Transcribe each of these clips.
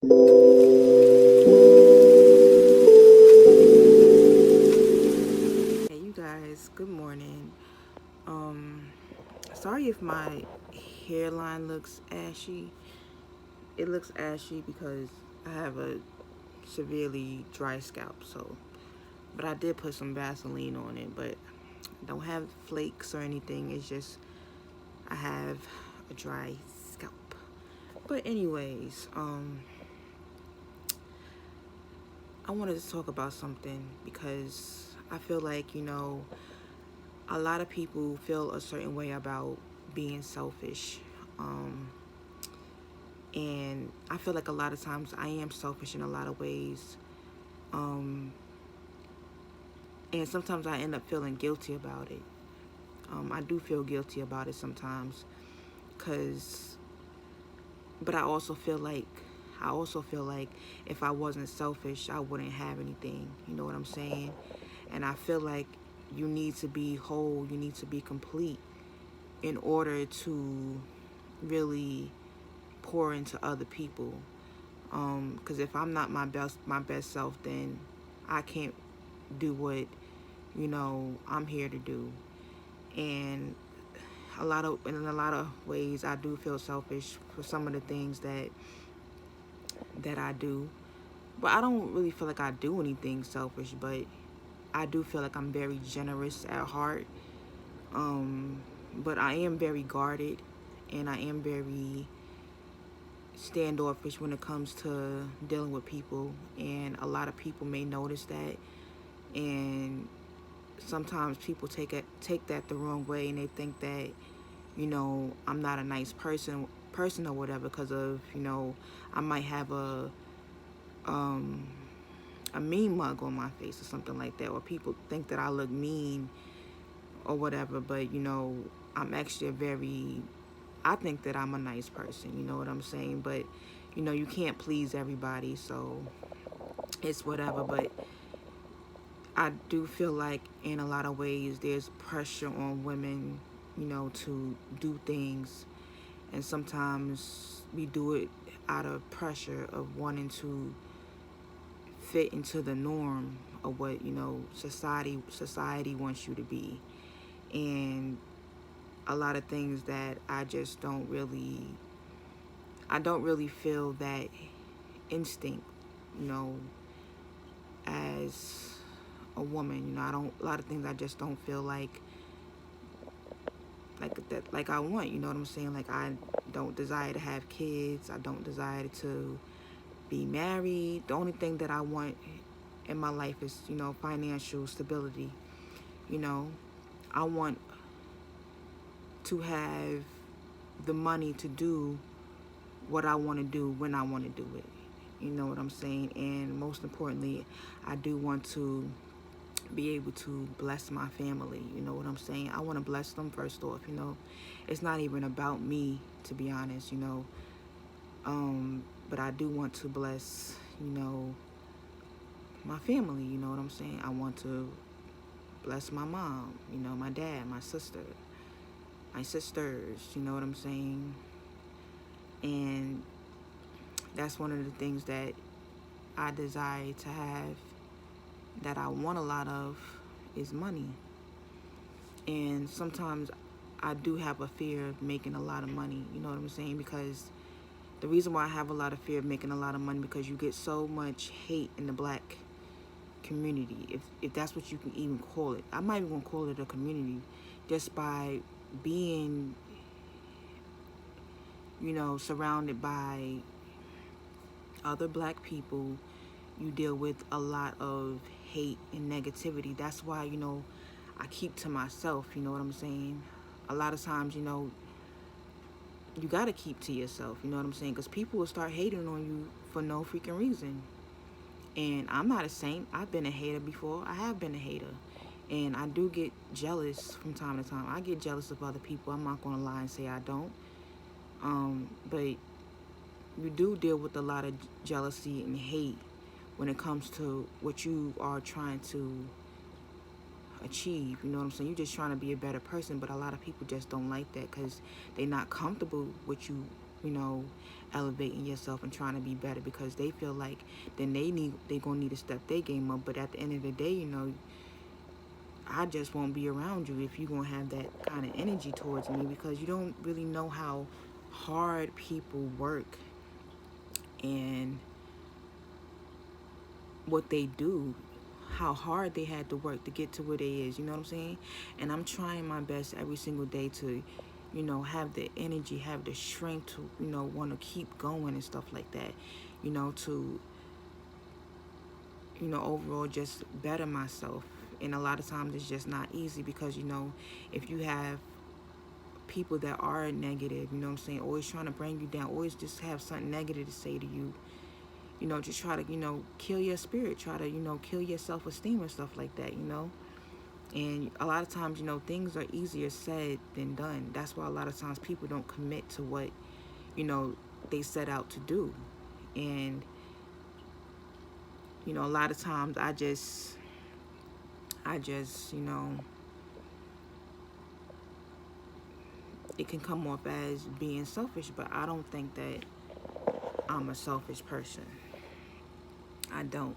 Hey, you guys, good morning. Um, Sorry if my hairline looks ashy. It looks ashy because I have a severely dry scalp, but I did put some Vaseline on it, but I don't have flakes or anything. It's just I have a dry scalp. But anyways, I wanted to talk about something because I feel like, a lot of people feel a certain way about being selfish. Um, and I feel like a lot of times I am selfish in a lot of ways. Um, and sometimes I end up feeling guilty about it. I do feel guilty about it sometimes, cause, but I also feel like if I wasn't selfish, I wouldn't have anything. You know what I'm saying? And I feel like you need to be whole, you need to be complete in order to really pour into other people. Because if I'm not my best self, then I can't do what I'm here to do. And in a lot of ways, I do feel selfish for some of the things that I do. But I don't really feel like I do anything selfish. But I do feel like I'm very generous at heart. Um, but I am very guarded, and I am very standoffish when it comes to dealing with people, and a lot of people may notice that, and sometimes people take that the wrong way, and they think that I'm not a nice person or whatever because of I might have um a mean mug on my face or something like that, or people think that I look mean or whatever. But I'm actually I think that I'm a nice person, you know what I'm saying? But you can't please everybody, so it's whatever. But I do feel like in a lot of ways there's pressure on women, to do things, and sometimes we do it out of pressure of wanting to fit into the norm of what society wants you to be. And a lot of things that I don't really feel that instinct, you know, as a woman. I don't, a lot of things I just don't feel like that, like I want, you know what I'm saying? Like I don't desire to have kids. I don't desire to be married. The only thing that I want in my life is, financial stability. You know, I want to have the money to do what I want to do when I want to do it. You know what I'm saying? And most importantly, I do want to be able to bless my family. You know what I'm saying? I want to bless them first off. It's not even about me, to be honest. But I do want to bless, my family. You know what I'm saying? I want to bless my mom, my dad, my sister, my sisters. You know what I'm saying? And that's one of the things that I desire to have, that I want a lot of, is money. And sometimes I do have a fear of making a lot of money, you know what I'm saying? Because the reason why I have a lot of fear of making a lot of money, because you get so much hate in the black community, if that's what you can even call it. I'm not even gonna call it a community, just by being, surrounded by other black people. You deal with a lot of hate and negativity. That's why, I keep to myself, you know what I'm saying? A lot of times, you gotta keep to yourself, you know what I'm saying? Because people will start hating on you for no freaking reason. And I'm not a saint. I've been a hater before. I have been a hater. And I do get jealous from time to time. I get jealous of other people. I'm not gonna lie and say I don't. But you do deal with a lot of jealousy and hate when it comes to what you are trying to achieve. You know what I'm saying? You're just trying to be a better person, but a lot of people just don't like that because they're not comfortable with you, you know, elevating yourself and trying to be better, because they feel like then they gonna need to step their game up. But at the end of the day, you know, I just won't be around you if you're gonna have that kind of energy towards me, because you don't really know how hard people work and what they do, how hard they had to work to get to where they is, you know what I'm saying? And I'm trying my best every single day to, you know, have the energy, have the strength to, you know, want to keep going and stuff like that, you know, to, you know, overall just better myself. And a lot of times it's just not easy, because, you know, if you have people that are negative, you know what I'm saying, always trying to bring you down, always just have something negative to say to you, you know, just try to, you know, kill your spirit, try to, you know, kill your self-esteem and stuff like that, you know. And a lot of times, you know, things are easier said than done. That's why a lot of times people don't commit to what, you know, they set out to do. And, you know, a lot of times you know, it can come off as being selfish, but I don't think that I'm a selfish person. I don't.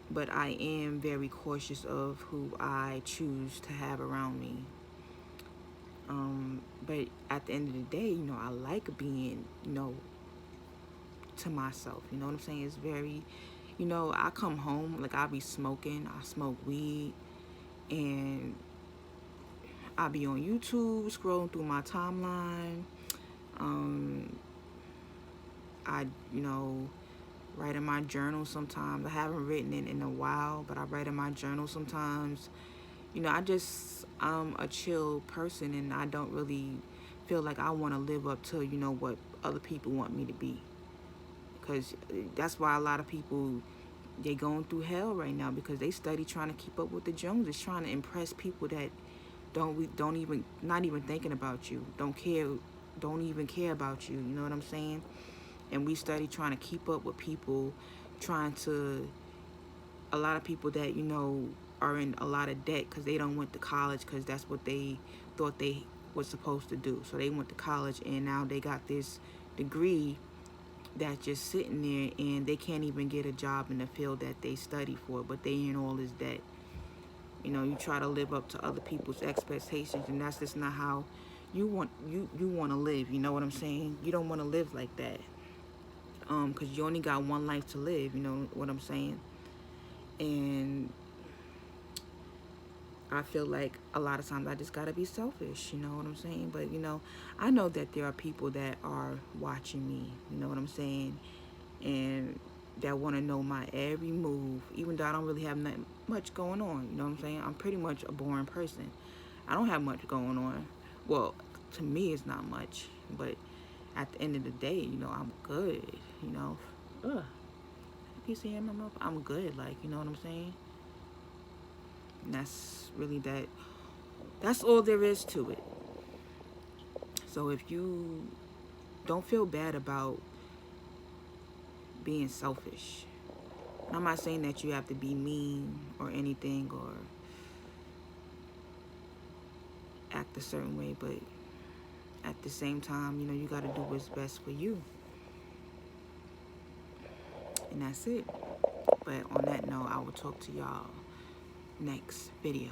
But I am very cautious of who I choose to have around me. But at the end of the day, you know, I like being, you know, to myself. You know what I'm saying? It's very, you know, I come home, like, I be smoking, I smoke weed, and I be on YouTube scrolling through my timeline. I, you know, write in my journal sometimes. I haven't written it in a while, but I write in my journal sometimes. You know, I'm a chill person, and I don't really feel like I want to live up to, you know, what other people want me to be. Because that's why a lot of people, they going through hell right now, because they study trying to keep up with the Joneses, trying to impress people that don't even, not even thinking about you, don't even care about you, you know what I'm saying? And we study trying to keep up with people, trying to, a lot of people that, you know, are in a lot of debt because they don't went to college, because that's what they thought they was supposed to do. So they went to college, and now they got this degree that's just sitting there, and they can't even get a job in the field that they study for, but they in all this debt. You know, you try to live up to other people's expectations, and that's just not how you want to live. You know what I'm saying? You don't want to live like that, because you only got one life to live. You know what I'm saying? And I feel like a lot of times I just gotta be selfish, you know what I'm saying? But, you know, I know that there are people that are watching me, you know what I'm saying? And that want to know my every move, even though I don't really have much going on, you know what I'm saying? I'm pretty much a boring person. I don't have much going on. Well, to me, it's not much, but at the end of the day, you know, I'm good, you know? Ugh. Piece of hair in my mouth, I'm good, like, you know what I'm saying? And that's really that. That's all there is to it. So if you don't feel bad about being selfish, I'm not saying that you have to be mean or anything or act a certain way, but at the same time, you know, you got to do what's best for you. And that's it. But on that note, I will talk to y'all next video.